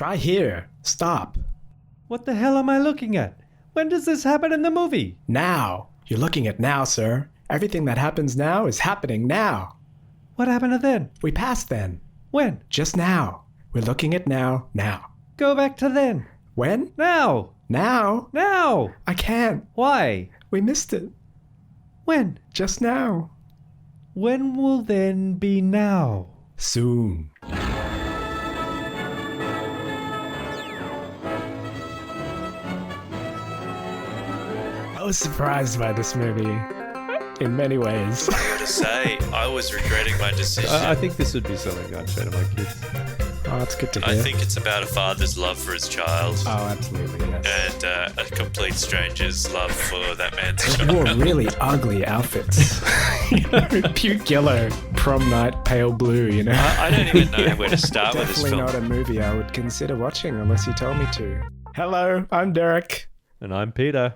Try here. Stop. What the hell am I looking at? When does this happen in the movie? Now. You're looking at now, sir. Everything that happens now is happening now. What happened to then? We passed then. When? Just now. We're looking at now. Go back to then. When? Now. Now. I can't. Why? We missed it. When? Just now. When will then be now? Soon. I was surprised by this movie in many ways. I gotta say, I was regretting my decision. I think this would be something I'd show to my kids. Oh, that's good to hear. I think it's about a father's love for his child. Oh, absolutely, yes. And a complete stranger's love for that man's They child. wore really ugly outfits. Puke yellow, prom night, pale blue, you know. I don't even know where to start with this Definitely film. not a movie I would consider watching unless you tell me to. Hello, I'm Derek. And I'm Peter.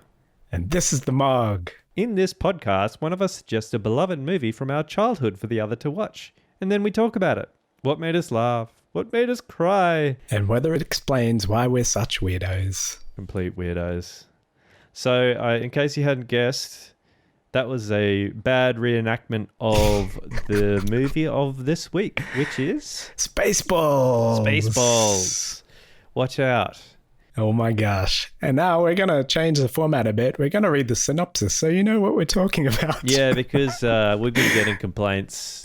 And this is The Mog. In this podcast, one of us suggests a beloved movie from our childhood for the other to watch. And then we talk about it. What made us laugh? What made us cry? And whether it explains why we're such weirdos. Complete weirdos. So, in case you hadn't guessed, that was a bad reenactment of the movie of this week, which is... Spaceballs! Spaceballs. Watch out. Oh my gosh. And now we're going to change the format a bit. We're going to read the synopsis so you know what we're talking about. Yeah, because we've been getting complaints,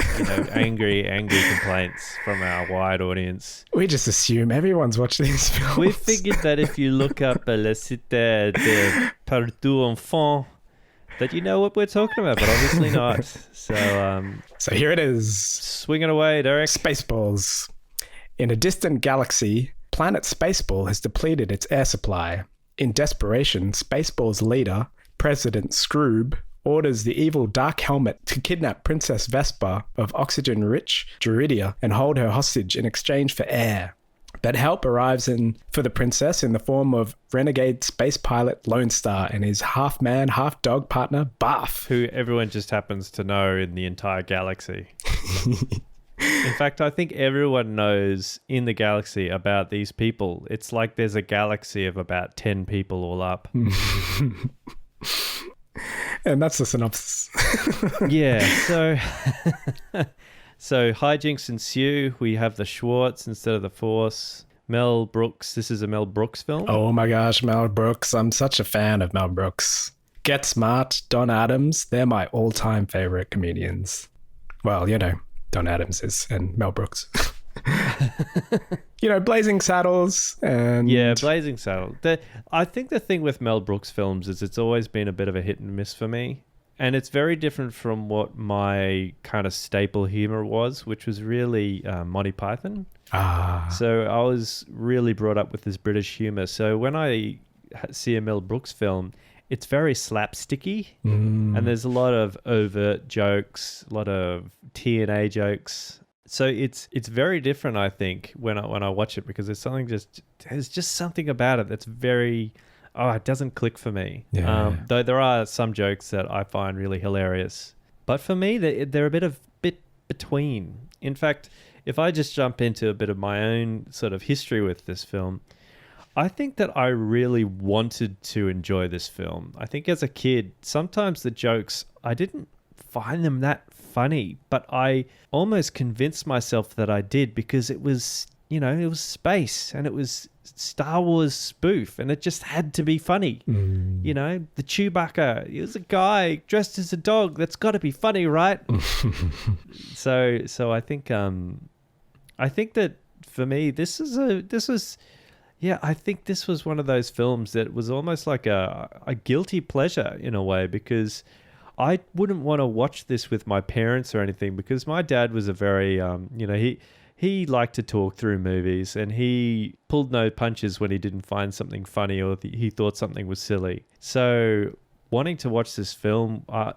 angry complaints from our wide audience. We just assume everyone's watched these films. We figured that if you look up Le Cité de Partout Enfant, that you know what we're talking about, but obviously not. So here it is. Swing it away, Derek. Spaceballs. In a distant galaxy, planet Spaceball has depleted its air supply. In desperation, Spaceball's leader, President Scroob, orders the evil Dark Helmet to kidnap Princess Vespa of oxygen-rich Druidia and hold her hostage in exchange for air. But help arrives for the princess in the form of renegade space pilot Lone Star and his half-man, half-dog partner, Buff. Who everyone just happens to know in the entire galaxy. In fact, I think everyone knows in the galaxy about these people. It's like there's a galaxy of about 10 people all up. And that's the synopsis. Yeah, so hijinks ensue. We have the Schwartz instead of the Force. Mel Brooks. This is a Mel Brooks film. Oh my gosh, Mel Brooks. I'm such a fan of Mel Brooks. Get Smart, Don Adams. They're my all-time favorite comedians. Well, Don Adams is, and Mel Brooks. Blazing Saddles and... Yeah, Blazing Saddles. I think the thing with Mel Brooks films is it's always been a bit of a hit and miss for me. And it's very different from what my kind of staple humor was, which was really Monty Python. So I was really brought up with this British humor. So when I see a Mel Brooks film, it's very slapsticky, and there's a lot of overt jokes, a lot of T&A jokes. So it's very different, I think, when I watch it, because there's just something about it that's very, it doesn't click for me. Yeah. Though there are some jokes that I find really hilarious, but for me they're a bit between. In fact, if I just jump into a bit of my own sort of history with this film, I think that I really wanted to enjoy this film. I think as a kid, sometimes the jokes, I didn't find them that funny, but I almost convinced myself that I did, because it was, it was space and it was Star Wars spoof, and it just had to be funny. The Chewbacca, he was a guy dressed as a dog. That's got to be funny, right? So I think that for me, I think this was one of those films that was almost like a guilty pleasure in a way, because I wouldn't want to watch this with my parents or anything, because my dad was a very, he liked to talk through movies, and he pulled no punches when he didn't find something funny or he thought something was silly. So wanting to watch this film, I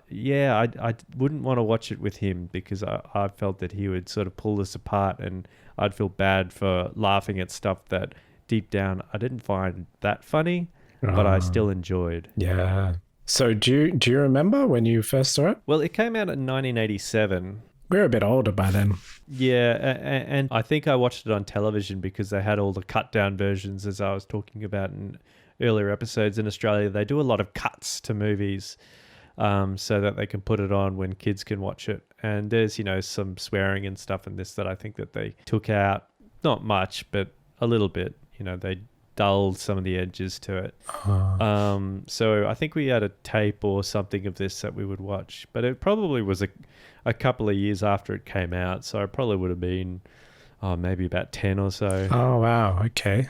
wouldn't want to watch it with him, because I felt that he would sort of pull us apart, and I'd feel bad for laughing at stuff that deep down I didn't find that funny, but I still enjoyed. Yeah. So do you remember when you first saw it? Well, it came out in 1987. We were a bit older by then. Yeah, and I think I watched it on television because they had all the cut down versions, as I was talking about in earlier episodes. In Australia, they do a lot of cuts to movies so that they can put it on when kids can watch it. And there's, some swearing and stuff in this that I think that they took out. Not much, but a little bit. They dulled some of the edges to it. So I think we had a tape or something of this that we would watch, but it probably was a couple of years after it came out, so I probably would have been maybe about 10 or so. Oh, wow. Okay.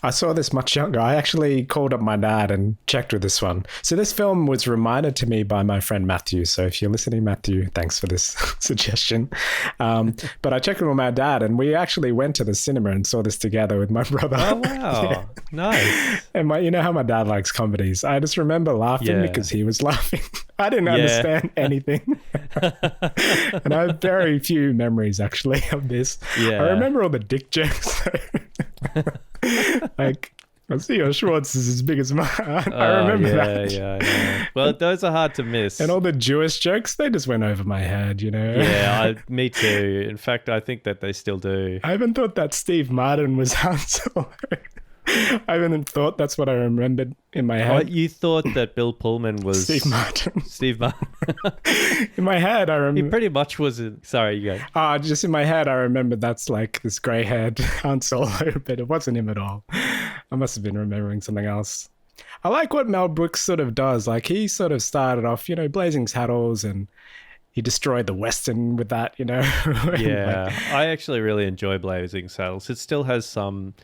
I saw this much younger. I actually called up my dad and checked with this one. So this film was reminded to me by my friend Matthew. So if you're listening, Matthew, thanks for this suggestion. But I checked with my dad, and we actually went to the cinema and saw this together with my brother. Oh, wow. Yeah. Nice. And you know how my dad likes comedies. I just remember laughing because he was laughing. I didn't understand anything. And I have very few memories, actually, of this. Yeah. I remember all the dick jokes. Like, I see your Schwartz is as big as mine. I remember that. Yeah. Well, those are hard to miss. And all the Jewish jokes, they just went over my head, Yeah, me too. In fact, I think that they still do. I even thought that Steve Martin was Han Solo. I even thought that's what I remembered in my head. Oh, you thought that Bill Pullman was Steve Martin. Steve Martin. In my head, I remember. He pretty much was. Sorry, you go. Just in my head, I remember that's like this grey-haired Han Solo, but it wasn't him at all. I must have been remembering something else. I like what Mel Brooks sort of does. Like, he sort of started off, Blazing Saddles, and he destroyed the Western with that, Yeah, I actually really enjoy Blazing Saddles. It still has some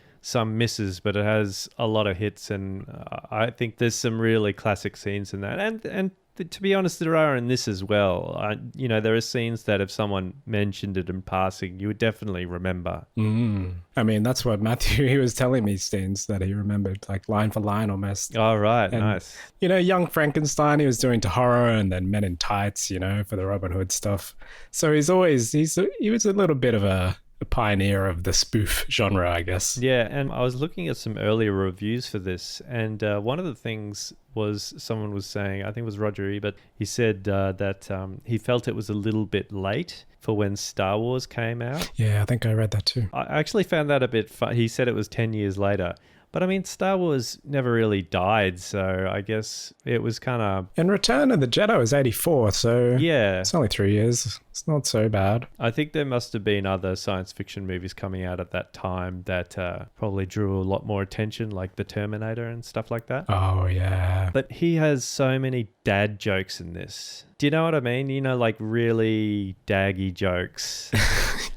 misses, but it has a lot of hits, and I think there's some really classic scenes in that. And to be honest, there are in this as well. There are scenes that if someone mentioned it in passing, you would definitely remember. I mean, that's what Matthew, he was telling me scenes that he remembered, like line for line almost. Oh, right. And, nice. Young Frankenstein, he was doing to horror, and then Men in Tights, for the Robin Hood stuff. So he was a little bit of a pioneer of the spoof genre, I guess. Yeah, and I was looking at some earlier reviews for this, and one of the things was someone was saying, I think it was Roger Ebert, he said that he felt it was a little bit late for when Star Wars came out. Yeah, I think I read that too. I actually found that a bit fun. He said it was 10 years later. But I mean, Star Wars never really died, so I guess it was kind of... And Return of the Jedi was 84, so yeah, it's only 3 years. It's not so bad. I think there must have been other science fiction movies coming out at that time that probably drew a lot more attention, like The Terminator and stuff like that. Oh, yeah. But he has so many dad jokes in this. Do you know what I mean? Like really daggy jokes.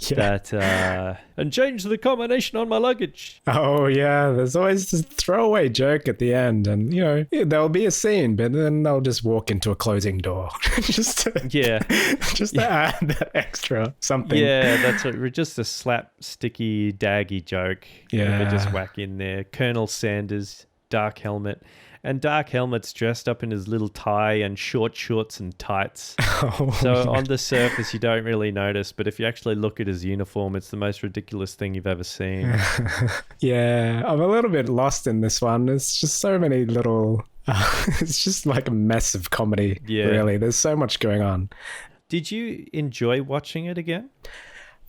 That and change the combination on my luggage. Oh yeah, there's always this throwaway joke at the end, and there'll be a scene, but then they'll just walk into a closing door, just to add that extra something. Yeah, that's just a slapsticky, daggy joke. Yeah, they just whack in there. Colonel Sanders, Dark Helmet. And Dark Helmet's dressed up in his little tie and short shorts and tights. On the surface, you don't really notice. But if you actually look at his uniform, it's the most ridiculous thing you've ever seen. Yeah, I'm a little bit lost in this one. It's just so many little... it's just like a mess of comedy, really. There's so much going on. Did you enjoy watching it again?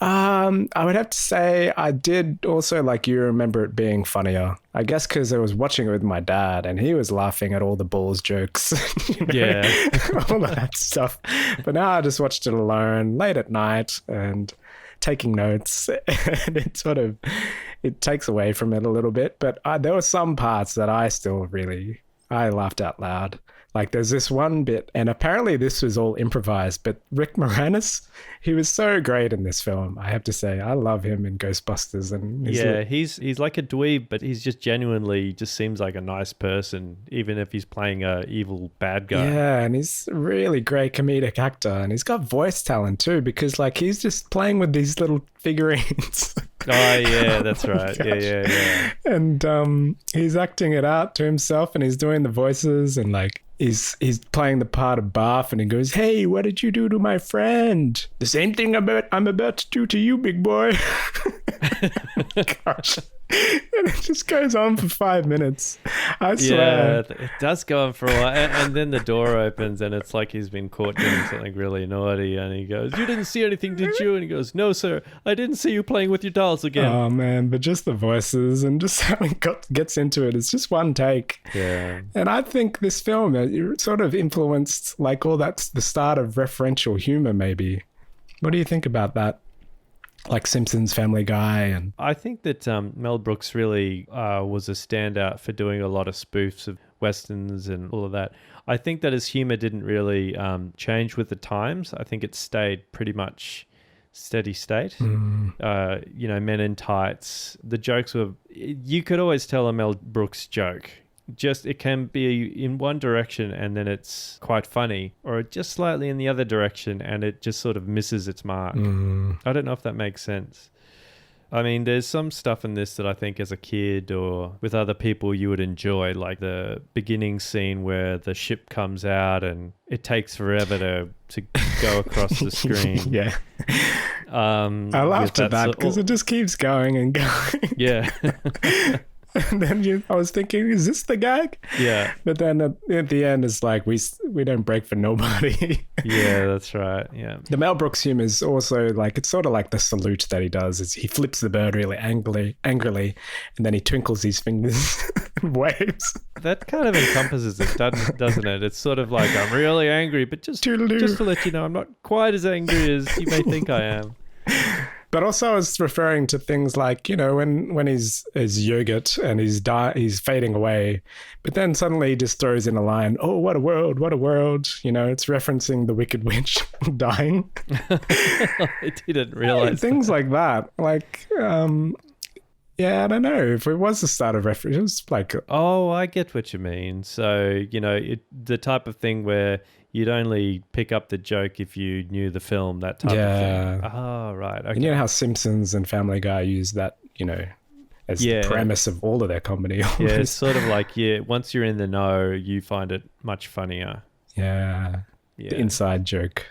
I would have to say I did also, like, you remember it being funnier. I guess because I was watching it with my dad and he was laughing at all the balls jokes. Yeah. All of that stuff. But now I just watched it alone late at night and taking notes, and it takes away from it a little bit. But there were some parts that I laughed out loud. Like, there's this one bit, and apparently this was all improvised, but Rick Moranis, he was so great in this film, I have to say. I love him in Ghostbusters. And he's like a dweeb, but he's just genuinely just seems like a nice person, even if he's playing a evil bad guy. Yeah, and he's a really great comedic actor, and he's got voice talent too, because like he's just playing with these little figurines. Oh yeah, that's right. Yeah. And he's acting it out to himself, and he's doing the voices, and like he's playing the part of Barf, and he goes, "Hey, what did you do to my friend? The same thing I'm about to do to you, big boy." Gosh. And it just goes on for 5 minutes. I swear. Yeah, it does go on for a while. And then the door opens and it's like he's been caught doing something really naughty. And he goes, "You didn't see anything, did you?" And he goes, "No, sir. I didn't see you playing with your dolls again." Oh, man. But just the voices and just how he gets into it. It's just one take. Yeah. And I think this film it sort of influenced, like, all that's the start of referential humor, maybe. What do you think about that? Like Simpsons, Family Guy, and I think that Mel Brooks really was a standout for doing a lot of spoofs of westerns and all of that. I think that his humor didn't really change with the times. I think it stayed pretty much steady state. Men in Tights. The jokes were... You could always tell a Mel Brooks joke. Just it can be in one direction and then it's quite funny, or just slightly in the other direction and it just sort of misses its mark. I don't know if that makes sense. I mean, there's some stuff in this that I think as a kid or with other people you would enjoy, like the beginning scene where the ship comes out and it takes forever to go across the screen. Yeah. I laughed at that because it just keeps going and going. Yeah. And then I was thinking, is this the gag? Yeah. But then at the end, it's like, we don't break for nobody. Yeah, that's right. Yeah. The Mel Brooks humor is also like, it's sort of like the salute that he does. Is he flips the bird really angrily, and then he twinkles his fingers and waves. That kind of encompasses it, doesn't it? It's sort of like, I'm really angry, but just to let you know, I'm not quite as angry as you may think I am. But also I was referring to things like, when he's yogurt and he's fading away, but then suddenly he just throws in a line, "Oh, what a world, what a world." It's referencing the Wicked Witch dying. I didn't realize things like that. Like, yeah, I don't know. If it was the start of reference, it was like... Oh, I get what you mean. So, the type of thing where you'd only pick up the joke if you knew the film, that type of thing. Oh, right. Okay. And you know how Simpsons and Family Guy use that, as the premise of all of their comedy. Almost. Yeah, it's sort of like, once you're in the know, you find it much funnier. Yeah. The inside joke.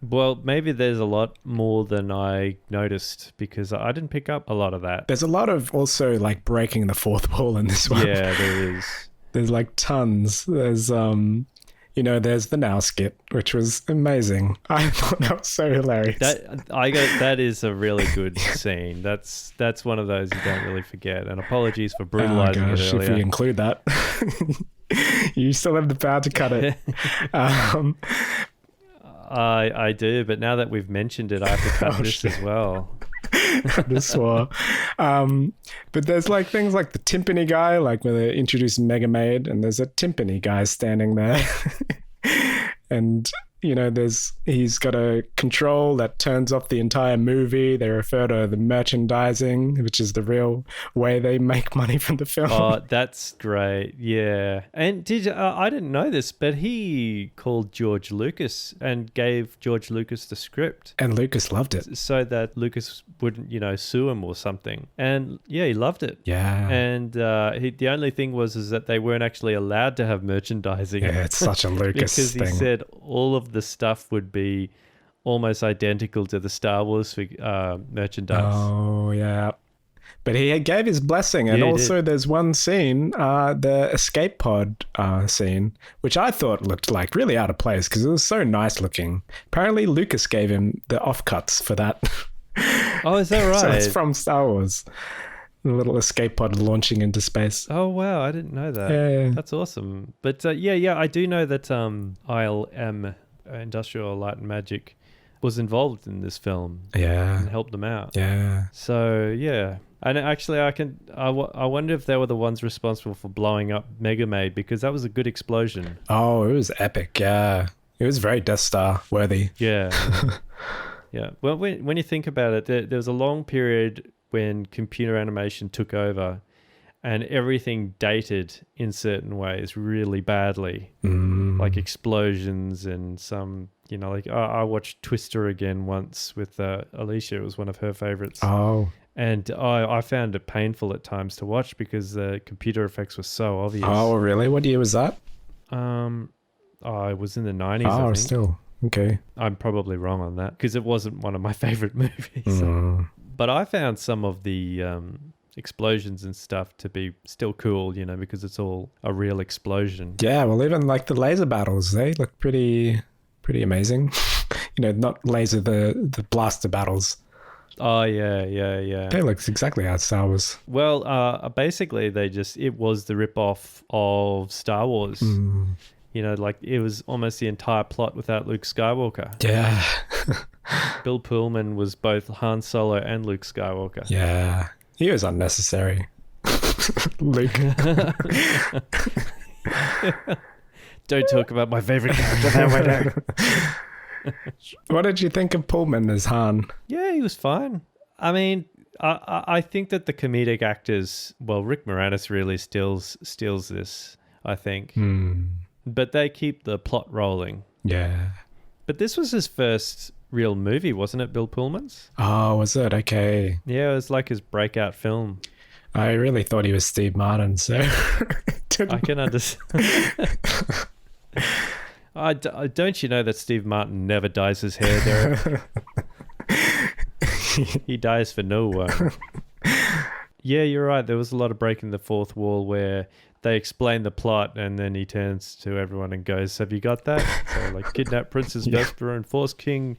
Well, maybe there's a lot more than I noticed because I didn't pick up a lot of that. There's a lot of also like breaking the fourth wall in this one. Yeah, there is. There's like tons. There's there's the Now skit, which was amazing. I thought that was so hilarious. That is a really good scene. That's one of those you don't really forget. And apologies for brutalizing it earlier. If you include that, you still have the power to cut it. I do, but now that we've mentioned it, I have to cut this as well. I swore. But there's like things like the timpani guy, like where they introduce Mega Maid, and there's a timpani guy standing there. And he's got a control that turns off the entire movie. They refer to the merchandising, which is the real way they make money from the film. Oh, that's great. Yeah. And I didn't know this, but he called George Lucas and gave George Lucas the script. And Lucas loved it. So that Lucas wouldn't, sue him or something. And yeah, he loved it. Yeah. And the only thing was that they weren't actually allowed to have merchandising. Yeah, it's such a Lucas because thing. He said all of the stuff would be almost identical to the Star Wars merchandise. Oh, yeah. But he gave his blessing. And also there's one scene, the escape pod scene, which I thought looked like really out of place because it was so nice looking. Apparently Lucas gave him the offcuts for that. Oh, is that right? So it's from Star Wars. The little escape pod launching into space. Oh, wow. I didn't know that. Yeah. That's awesome. But I do know that ILM, Industrial Light and Magic, was involved in this film. Yeah. And helped them out. Yeah. So, yeah. And actually, I wonder if they were the ones responsible for blowing up Mega Maid, because that was a good explosion. Oh, it was epic. Yeah. It was very Death Star worthy. Yeah. Yeah. Well, when you think about it, there was a long period when computer animation took over and everything dated in certain ways really badly, like explosions and some, I watched Twister again once with Alicia. It was one of her favorites. Oh. And I found it painful at times to watch because the computer effects were so obvious. Oh, really? What year was that? it was in the 90s, I Oh, think. still. Okay. I'm probably wrong on that because it wasn't one of my favorite movies. But I found some of the explosions and stuff to be still cool, you know, because it's all a real explosion. Yeah, well, even like the laser battles, they look pretty amazing. You know, not laser, the blaster battles. Oh, yeah. They look exactly how Star Wars. Well, basically, it was the rip-off of Star Wars. You know, like it was almost the entire plot without Luke Skywalker. Yeah. Bill Pullman was both Han Solo and Luke Skywalker. Yeah. He was unnecessary. Luke. Don't talk about my favorite character that way. What did you think of Pullman as Han? Yeah, he was fine. I mean, I think that the comedic actors, well, Rick Moranis really steals this, I think. But they keep the plot rolling. Yeah. But this was his first real movie, wasn't it, Bill Pullman's? Oh, was it? Okay. Yeah, it was like his breakout film. I really thought he was Steve Martin, so... I can understand. Don't you know that Steve Martin never dyes his hair, Derek? He dies for no one. Yeah, you're right. There was a lot of breaking the fourth wall where they explain the plot and then he turns to everyone and goes, have you got that? So like kidnap Princess Vesper and force King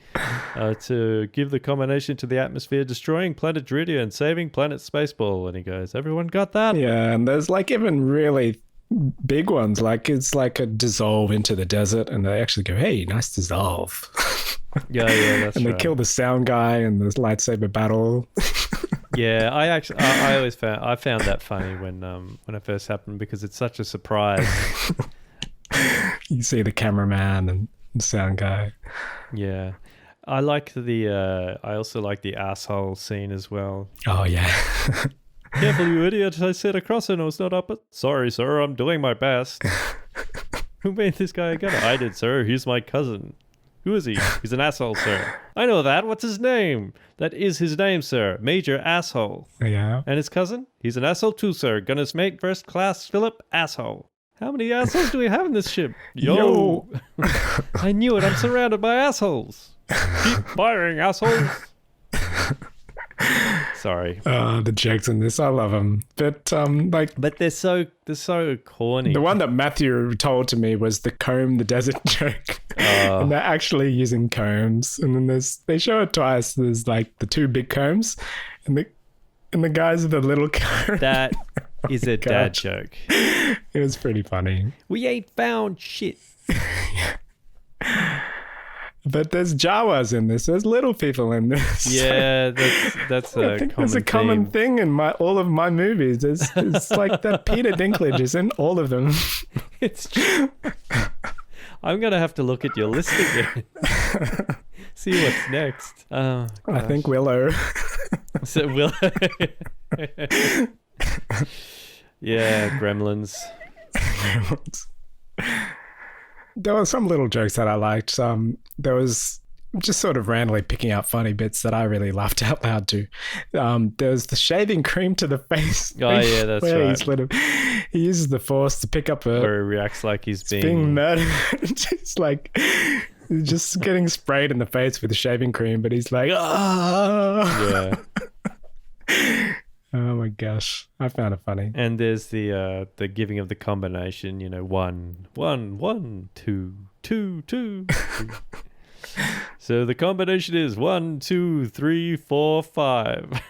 to give the combination to the atmosphere, destroying planet Druidia and saving planet Spaceball. And he goes, everyone got that? Yeah, and there's like even really big ones. Like it's like a dissolve into the desert and they actually go, hey, nice dissolve. Yeah, that's and right. they kill the sound guy in this lightsaber battle. Yeah, I always found that funny when it first happened because it's such a surprise. You see the cameraman and the sound guy. Yeah, I also like the asshole scene as well. Oh yeah. Careful, you idiot! I said a crossing was not up. Sorry, sir. I'm doing my best. Who made this guy a gunner? I did, sir. He's my cousin. Who is he? He's an asshole, sir. I know that. What's his name? That is his name, sir. Major Asshole. Yeah. And his cousin? He's an asshole too, sir. Gunner's mate, first class, Philip Asshole. How many assholes do we have in this ship? Yo! I knew it. I'm surrounded by assholes. Keep firing, assholes. Sorry. The jokes in this, I love them. But But they're so corny. the one that Matthew told to me was the comb the desert joke. And they're actually using combs. And then they show it twice. There's like the two big combs and the guys with the little comb. That is a dad gosh. joke. It was pretty funny. We ain't found shit. But there's Jawas in this. There's little people in this. Yeah, that's I think that's a common thing in all of my movies. It's like that Peter Dinklage is in all of them. It's true. I'm gonna have to look at your list again. See what's next. Oh, I think Willow. So Willow. Yeah, Gremlins. There were some little jokes that I liked. There was just sort of randomly picking out funny bits that I really laughed out loud to. There's the shaving cream to the face. Oh yeah, that's right. He uses the force to pick up Where he reacts like he's being murdered. It's like he's just getting sprayed in the face with the shaving cream, but he's like, ah. Yeah. Oh my gosh, I found it funny. And there's the giving of the combination. You know, 1, 1, 1, 2, 2, 2. 2. So the combination is 1, 2, 3, 4, 5.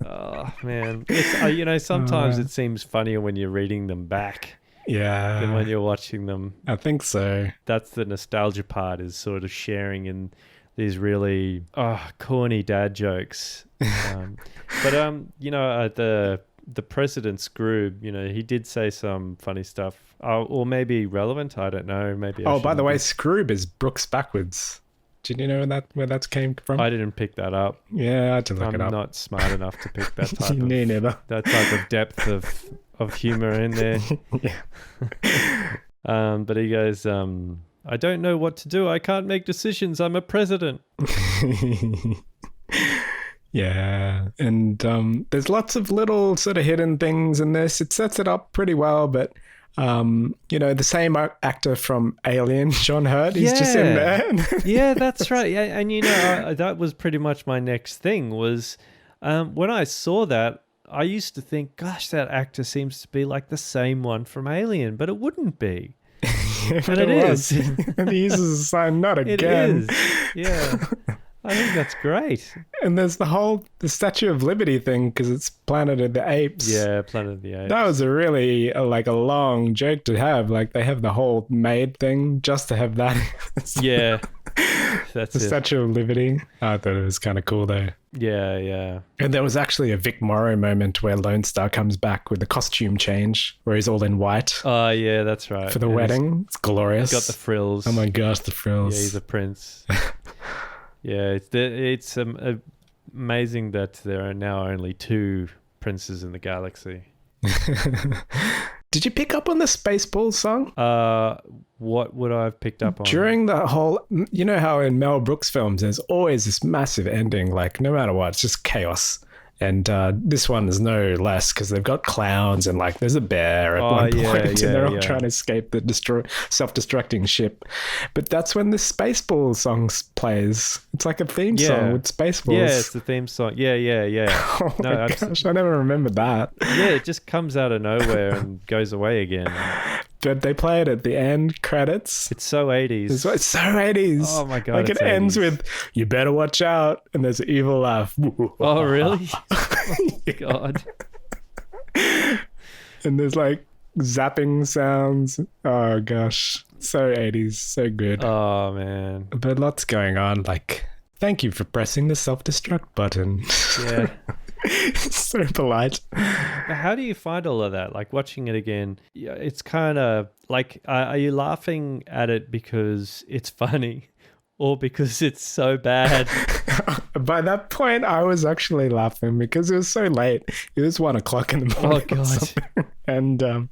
Oh man, it's sometimes it seems funnier when you're reading them back Yeah. than when you're watching them. I think so. That's the nostalgia part, is sort of sharing in these really corny dad jokes. The president Scroob, he did say some funny stuff, or maybe relevant. I don't know. Maybe. By the way, Scroob is Brooks backwards. Did you know where that came from? I didn't pick that up. Yeah, I had to look it up. I'm not smart enough to pick that type Me neither. that type of depth of humor in there. Yeah. But he goes, I don't know what to do. I can't make decisions. I'm a president. Yeah, and there's lots of little sort of hidden things in this. It sets it up pretty well, but The same actor from Alien, John Hurt, he's just in there. Yeah, that's right. Yeah, and that was pretty much my next thing was when I saw that, I used to think, gosh, that actor seems to be like the same one from Alien, but it wouldn't be. But it is. And he uses the sign, not It again. is. Yeah. I think that's great. And there's the Statue of Liberty thing because it's Planet of the Apes. Yeah, Planet of the Apes. That was a really a long joke to have. Like they have the whole maid thing just to have that. Yeah. That's The it. Statue of Liberty. I thought it was kind of cool though. Yeah, yeah. And there was actually a Vic Morrow moment where Lone Star comes back with the costume change where he's all in white Oh, yeah, that's right. for the And wedding. It's glorious. He's got the frills. Oh my gosh, the frills. Yeah, he's a prince. Yeah, it's amazing that there are now only 2 princes in the galaxy. Did you pick up on the Spaceballs song? What would I have picked up on? During the whole, you know how in Mel Brooks films, there's always this massive ending, like no matter what, it's just chaos. And this one is no less because they've got clowns and like there's a bear at one point and they're all trying to escape the self-destructing ship. But that's when the Spaceballs song plays. It's like a theme song with Spaceballs. Yeah, it's the theme song. Yeah. Oh my gosh, I never remembered that. Yeah, it just comes out of nowhere and goes away again. But they play it at the end credits. It's so 80s. It's so 80s. Oh my God, Like it's it ends 80s. with, you better watch out. And there's an evil laugh. Oh, really? Oh, God. And there's like zapping sounds. Oh gosh. So 80s. So good. Oh, man. But lots going on. Like, thank you for pressing the self-destruct button. Yeah. So polite. How do you find all of that? Like watching it again, yeah, it's kind of like, are you laughing at it because it's funny or because it's so bad? By that point, I was actually laughing because it was so late. It was 1 o'clock in the morning. Oh, or God. something. And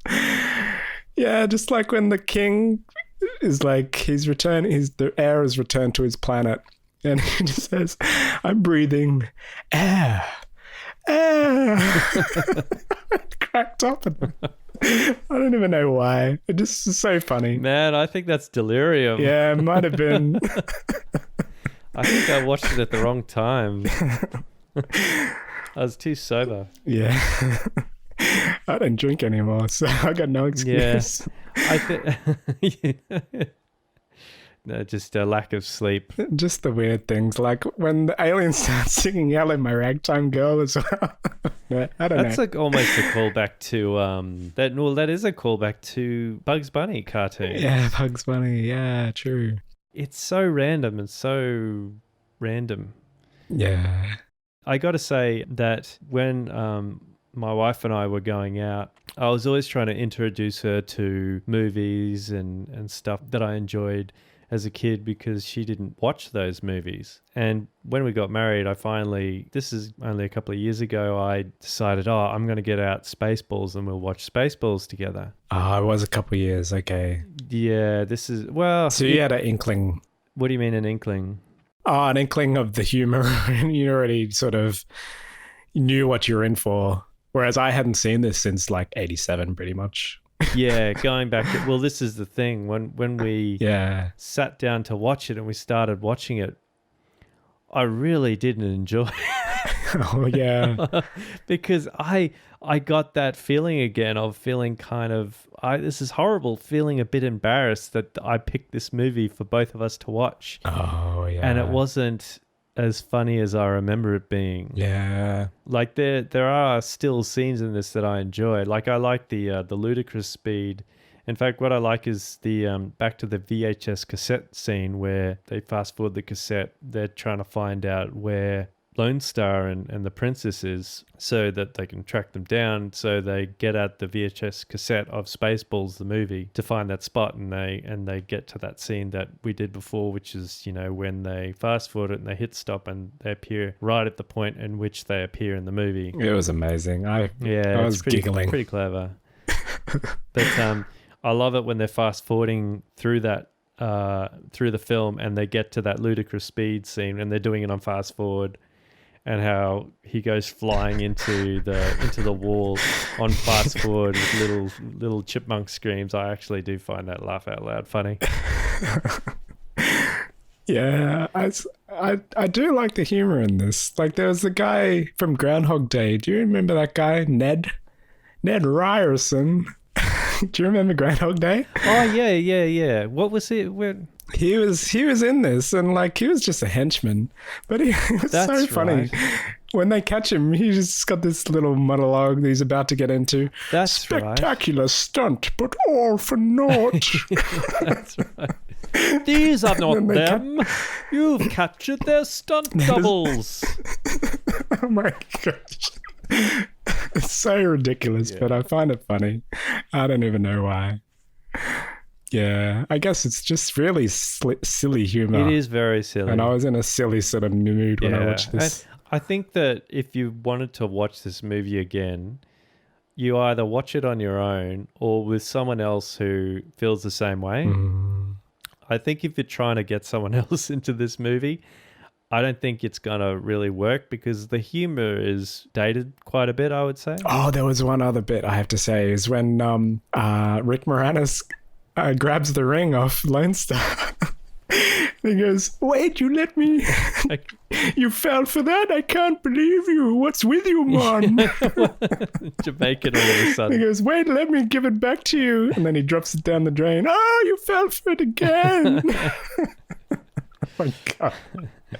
yeah, just like when the king is like, the air is returned to his planet. And he just says, I'm breathing air. Cracked up. I don't even know why. It just is so funny. Man, I think that's delirium. Yeah, it might have been. I think I watched it at the wrong time. I was too sober. Yeah. I don't drink anymore, so I got no excuse. I think no, just a lack of sleep. Just the weird things, like when the aliens start singing "Yell at My Ragtime Girl" as well. No, I don't That's know. like almost a callback to that is a callback to Bugs Bunny cartoon. Yeah, Bugs Bunny. Yeah, true. It's so random and so random. Yeah. I got to say that when my wife and I were going out, I was always trying to introduce her to movies and stuff that I enjoyed as a kid because she didn't watch those movies. And when we got married, this is only a couple of years ago, I decided, I'm going to get out Spaceballs and we'll watch Spaceballs together. Oh, it was a couple of years. Okay. Yeah, So you had an inkling. What do you mean an inkling? Oh, an inkling of the humor. And you already sort of knew what you were in for. Whereas I hadn't seen this since like 87 pretty much. Yeah, going back to, this is the thing. When we sat down to watch it and we started watching it, I really didn't enjoy it. Oh, yeah. Because I got that feeling again of feeling kind of, this is horrible, feeling a bit embarrassed that I picked this movie for both of us to watch. Oh, yeah. And it wasn't as funny as I remember it being. Yeah. Like there are still scenes in this that I enjoy. Like I like the ludicrous speed. In fact, what I like is the back to the VHS cassette scene where they fast forward the cassette. They're trying to find out where Lone Star and the princess is so that they can track them down. So they get out the VHS cassette of Spaceballs, the movie, to find that spot, and they get to that scene that we did before, which is, when they fast forward it and they hit stop and they appear right at the point in which they appear in the movie. It was amazing. I was giggling. Pretty clever. But I love it when they're fast forwarding through that through the film and they get to that ludicrous speed scene and they're doing it on fast forward. and how he goes flying into the wall on fast forward with little chipmunk screams. I actually do find that laugh out loud funny. Yeah, I do like the humor in this. Like, there was the guy from Groundhog Day. Do you remember that guy, Ned Ryerson? Do you remember Groundhog Day? Oh yeah. What was it? He was in this, and like he was just a henchman, but he was so funny. right. When they catch him, he just got this little monologue that he's about to get into. That's Spectacular stunt, but all for naught. That's right. These are not them. You've captured their stunt doubles. Oh my gosh. It's so ridiculous, but I find it funny. I don't even know why. Yeah, I guess it's just really silly humor. It is very silly. And I was in a silly sort of mood when I watched this. I think that if you wanted to watch this movie again, you either watch it on your own or with someone else who feels the same way. I think if you're trying to get someone else into this movie, I don't think it's going to really work because the humor is dated quite a bit, I would say. Oh, there was one other bit I have to say is when Rick Moranis grabs the ring off Lone Star. He goes, "Wait, you let me? You fell for that? I can't believe you. What's with you, man?" Jamaican all of a He sudden. goes, "Wait, let me give it back to you." And then he drops it down the drain. "Oh, you fell for it again." Oh my God.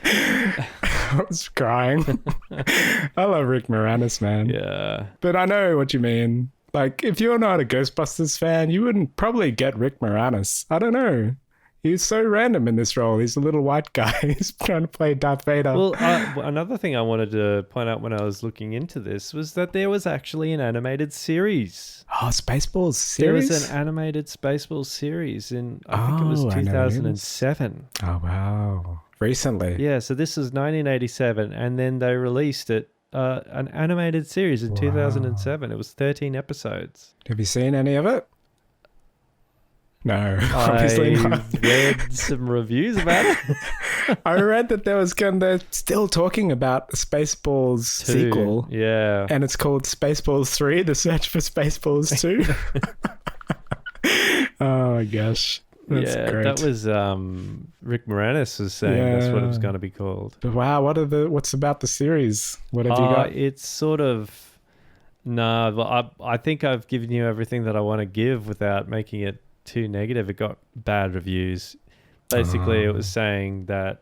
I was crying. I love Rick Moranis, man. Yeah. But I know what you mean. Like, if you're not a Ghostbusters fan, you wouldn't probably get Rick Moranis. I don't know. He's so random in this role. He's a little white guy. He's trying to play Darth Vader. Well, another thing I wanted to point out when I was looking into this was that there was actually an animated series. Oh, Spaceballs There series? was an animated Spaceballs series in, I think it was Oh, I know it is. 2007. Oh, wow. Recently. Yeah, so this is 1987, and then they released it, an animated series in 2007. It was 13 episodes. Have you seen any of it? No, obviously I not. read some reviews about it. I read that they're still talking about the Spaceballs sequel. Yeah. And it's called Spaceballs 3, The Search for Spaceballs 2. Oh my gosh. That's great. That was Rick Moranis was saying that's what it was going to be called. But wow, what's about the series? What have you got? It's sort of I think I've given you everything that I want to give without making it too negative. It got bad reviews. Basically, it was saying that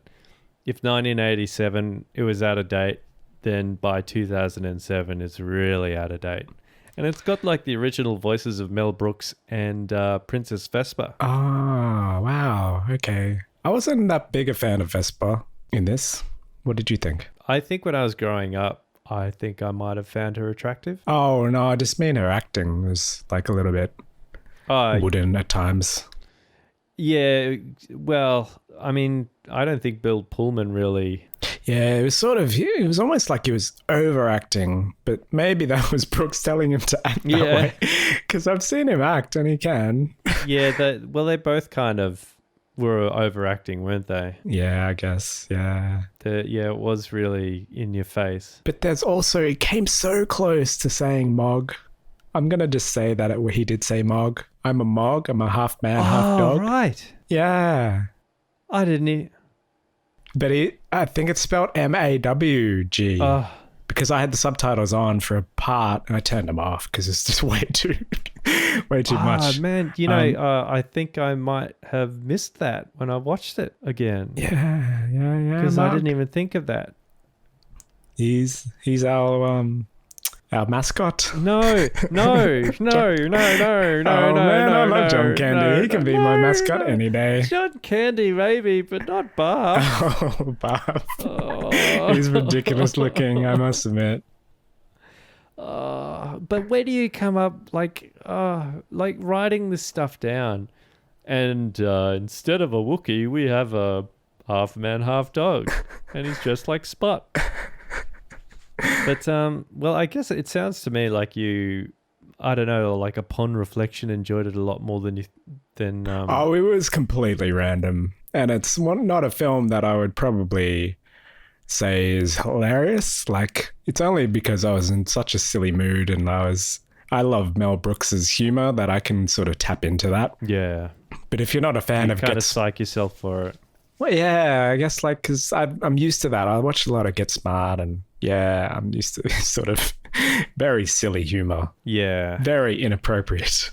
if 1987 it was out of date, then by 2007 it's really out of date. And it's got like the original voices of Mel Brooks and Princess Vespa. Oh, wow. Okay. I wasn't that big a fan of Vespa in this. What did you think? I think when I was growing up, I think I might have found her attractive. Oh, no, I just mean her acting was like a little bit wooden at times. Yeah, well, I mean, I don't think Bill Pullman really... Yeah, it was almost like he was overacting, but maybe that was Brooks telling him to act that way. Because I've seen him act and he can. Yeah, they both kind of were overacting, weren't they? Yeah, I guess, yeah. It was really in your face. But there's also, it came so close to saying Mog. I'm going to just say that he did say Mog. I'm a Mog. I'm a half man, half dog. Oh, right. Yeah. I didn't... But I think it's spelled M-A-W-G. Oh. Because I had the subtitles on for a part and I turned them off because it's just way too much. Man, I think I might have missed that when I watched it again. Yeah. Because I didn't even think of that. He's our mascot. No. Oh man, I love John Candy. He can be my mascot any day. John Candy, maybe, but not Barf. Oh, Bob. He's ridiculous looking, I must admit. But where do you come up like writing this stuff down? And instead of a Wookiee, we have a half man, half dog, and he's just like Spot. But well, I guess it sounds to me like you, I don't know, like upon reflection, enjoyed it a lot more than it was completely random, and it's not a film that I would probably say is hilarious. Like, it's only because I was in such a silly mood and I love Mel Brooks's humor that I can sort of tap into that. Yeah. But if you're not a fan You of kind Get of psych yourself for it. Well, yeah, I guess like because I'm used to that. I watch a lot of Get Smart, and yeah, I'm used to sort of very silly humor, Yeah. very inappropriate.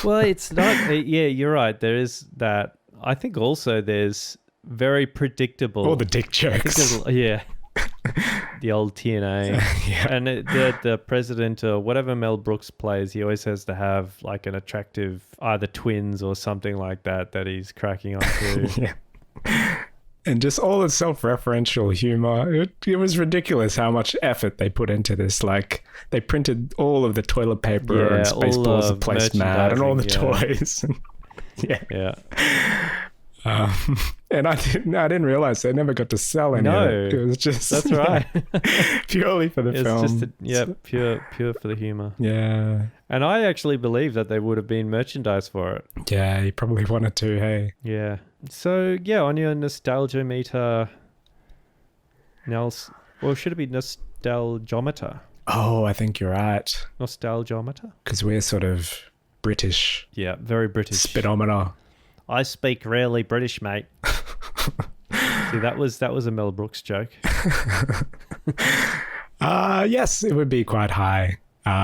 Well, it's not. Yeah, you're right. There is that. I think also there's very predictable. All the dick jokes. Yeah. The old TNA. Yeah. And the president or whatever Mel Brooks plays, he always has to have like an attractive either twins or something like that he's cracking onto. Yeah. And just all the self-referential humor. It was ridiculous how much effort they put into this. Like, they printed all of the toilet paper and Spaceballs of placemat and all the toys. Yeah. Yeah. And I didn't realize they never got to sell any of it. It was just That's right. purely for the It's film. just pure for the humor. Yeah. And I actually believe that there would have been merchandise for it. Yeah, he probably wanted to, hey. Yeah. So yeah, on your nostalgia meter, should it be nostalgometer? Oh, I think you're right. Nostalgometer? Because we're sort of British. Yeah, very British. Speedometer. I speak rarely British, mate. See, that was a Mel Brooks joke. Yes, it would be quite high.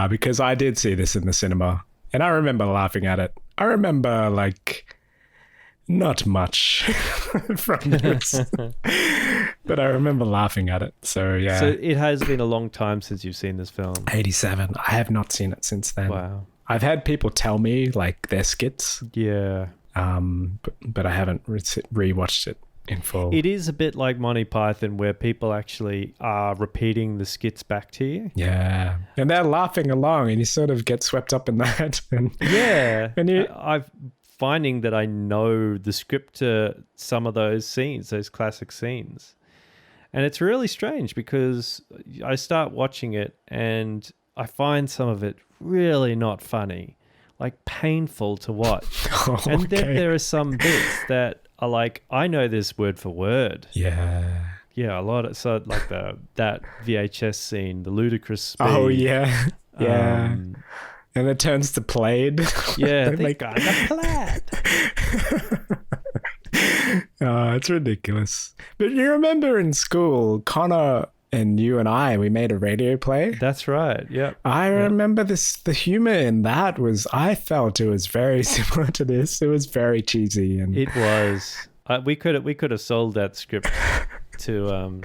Because I did see this in the cinema. And I remember laughing at it. I remember, like, not much from this. But I remember laughing at it. So, yeah. So it has been a long time since you've seen this film. 87. I have not seen it since then. Wow. I've had people tell me, like, their skits. Yeah. But I haven't rewatched it in full. It is a bit like Monty Python where people actually are repeating the skits back to you. Yeah. And they're laughing along and you sort of get swept up in that. And yeah. And I'm finding that I know the script to some of those scenes, those classic scenes. And it's really strange because I start watching it and I find some of it really not funny, like painful to watch. And then there are some bits that are like, I know this word for word. Yeah. Yeah, a lot of, so like that VHS scene, the ludicrous speed. Oh, yeah. Yeah. And it turns to Plaid. Yeah, They they make- got the plaid. Oh, it's ridiculous. But you remember in school, Connor and you and we made a radio play. That's right. Yep. I remember the humor in that I felt it was very similar to this. It was very cheesy. And It was. We could have sold that script to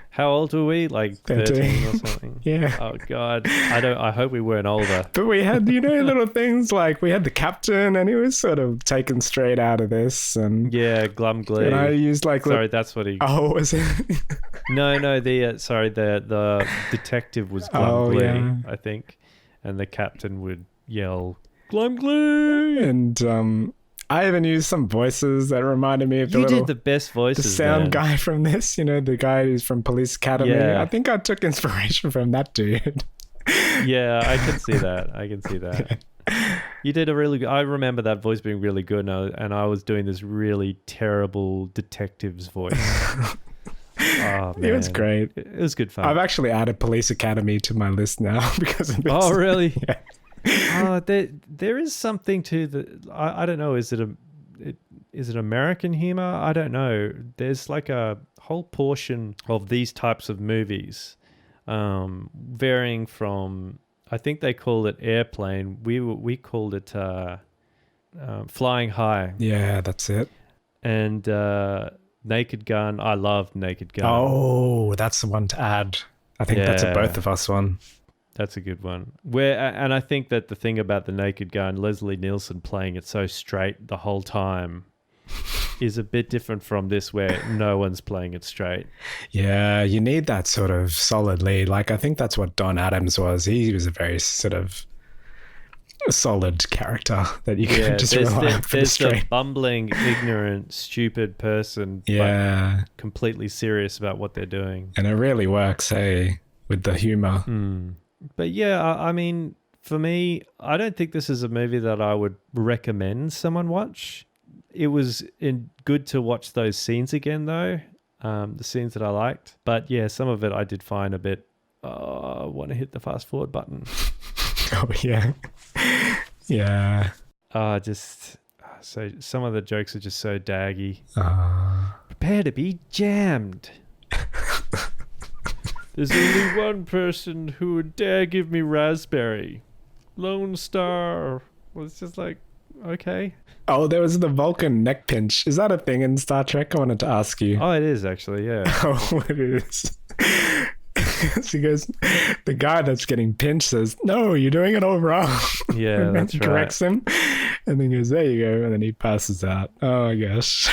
how old were we? Like 13 or something. Yeah. Oh God. I hope we weren't older. But we had, little things like we had the captain and he was sort of taken straight out of this. And, Yeah, Glum Glee. and I used like... Sorry, that's what he. Oh, was it? No. The detective was Glum Glee, yeah. I think, and the captain would yell Glum Glee. And I even used some voices that reminded me of You did the best voices. the sound man. guy from this, the guy who's from Police Academy. Yeah. I think I took inspiration from that dude. Yeah, I can see that. You did a really good. I remember that voice being really good, and I was doing this really terrible detective's voice. Oh, man. It was great. It was good fun. I've actually added Police Academy to my list now because of this. Oh, really? Yeah. Oh, there is something to the. I don't know. Is it American humor? I don't know. There's like a whole portion of these types of movies, varying from. I think they called it Airplane. We called it Flying High. Yeah, that's it. And Naked Gun. I loved Naked Gun. Oh, that's the one to add. I think that's a Yeah. both of us one. That's a good one. And I think that the thing about the Naked Gun, Leslie Nielsen playing it so straight the whole time, is a bit different from this, where no one's playing it straight. Yeah, you need that sort of solid lead. Like, I think that's what Don Adams was. He was a very sort of solid character that you can just rely on for the there's straight. the bumbling, ignorant, stupid person, Yeah, but completely serious about what they're doing. and it really works, hey, with the humor. But yeah, I mean, for me, I don't think this is a movie that I would recommend someone watch. It was good to watch those scenes again, though. the scenes that I liked. But yeah, some of it I did find a bit, I want to hit the fast forward button. Oh, yeah. Yeah. So some of the jokes are just so daggy. Uh, Prepare to be jammed. There's only one person who would dare give me raspberry. Lone Star. Well, it's just like, okay. oh, there was the Vulcan neck pinch. Is that a thing in Star Trek? I wanted to ask you. Oh, it is actually, yeah. Oh, it is. She goes, the guy that's getting pinched says, no, you're doing it all wrong. Yeah, And then that's he right. corrects him. And then he goes, there you go. And then he passes out. Oh, my gosh.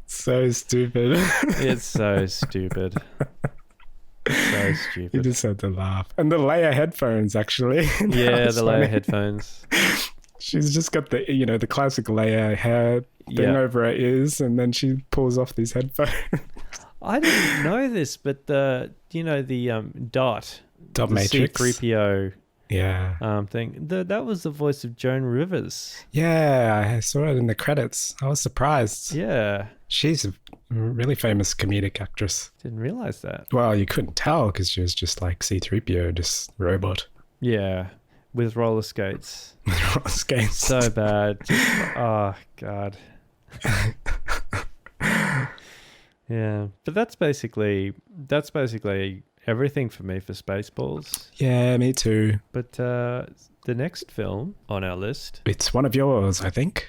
So stupid. It's so stupid. So You stupid. just had to laugh. And the Leia headphones, actually. That Yeah, was the funny. layer headphones. She's just got the, the classic Leia hair thing Yeah. over her ears, and then she pulls off these headphones. I didn't know this, but the Dot, Dot the Matrix. C-3PO Yeah. thing, that was the voice of Joan Rivers. Yeah, I saw it in the credits. I was surprised. Yeah, She's a really famous comedic actress. didn't realize that. Well, you couldn't tell because she was just like C-3PO, just robot. Yeah, with roller skates. Roller skates. So bad. Oh God. Yeah, but that's basically everything for me for Spaceballs. Yeah, me too. But the next film on our list, It's one of yours, I think.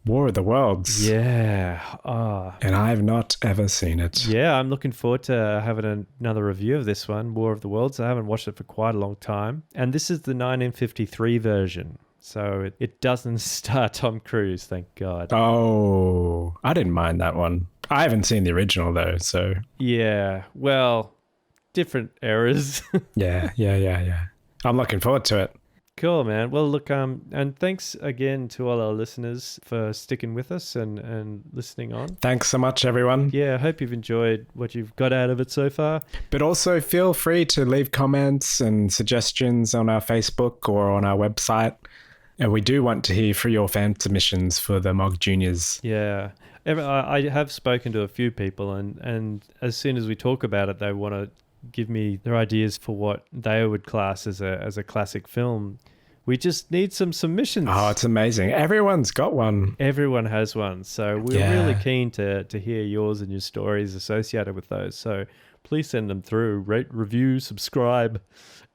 War of the Worlds. yeah, And I've not ever seen it. yeah, I'm looking forward to having another review of this one, War of the Worlds. I haven't watched it for quite a long time, and this is the 1953 version, so it doesn't star Tom Cruise, thank God. Oh, I didn't mind that one. I haven't seen the original though, so Yeah, well, different eras. yeah. I'm looking forward to it. Cool, man. Well, look, and thanks again to all our listeners for sticking with us and listening on. Thanks so much, everyone. Yeah, I hope you've enjoyed what you've got out of it so far. But also feel free to leave comments and suggestions on our Facebook or on our website. And we do want to hear for your fan submissions for the Mog Juniors. Yeah. I have spoken to a few people, and as soon as we talk about it, they want to give me their ideas for what they would class as a classic film. We just need some submissions. Oh, it's amazing. Everyone's got one. Everyone has one, so we're Yeah. really keen to hear yours and your stories associated with those. So please send them through, rate, review, subscribe,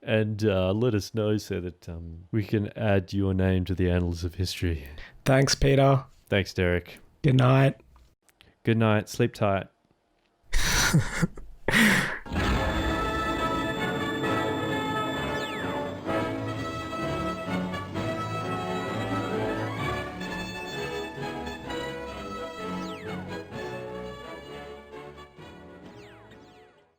and let us know so that we can add your name to the annals of history. Thanks, Peter. Thanks, Derek. Good night. Good night. Sleep tight.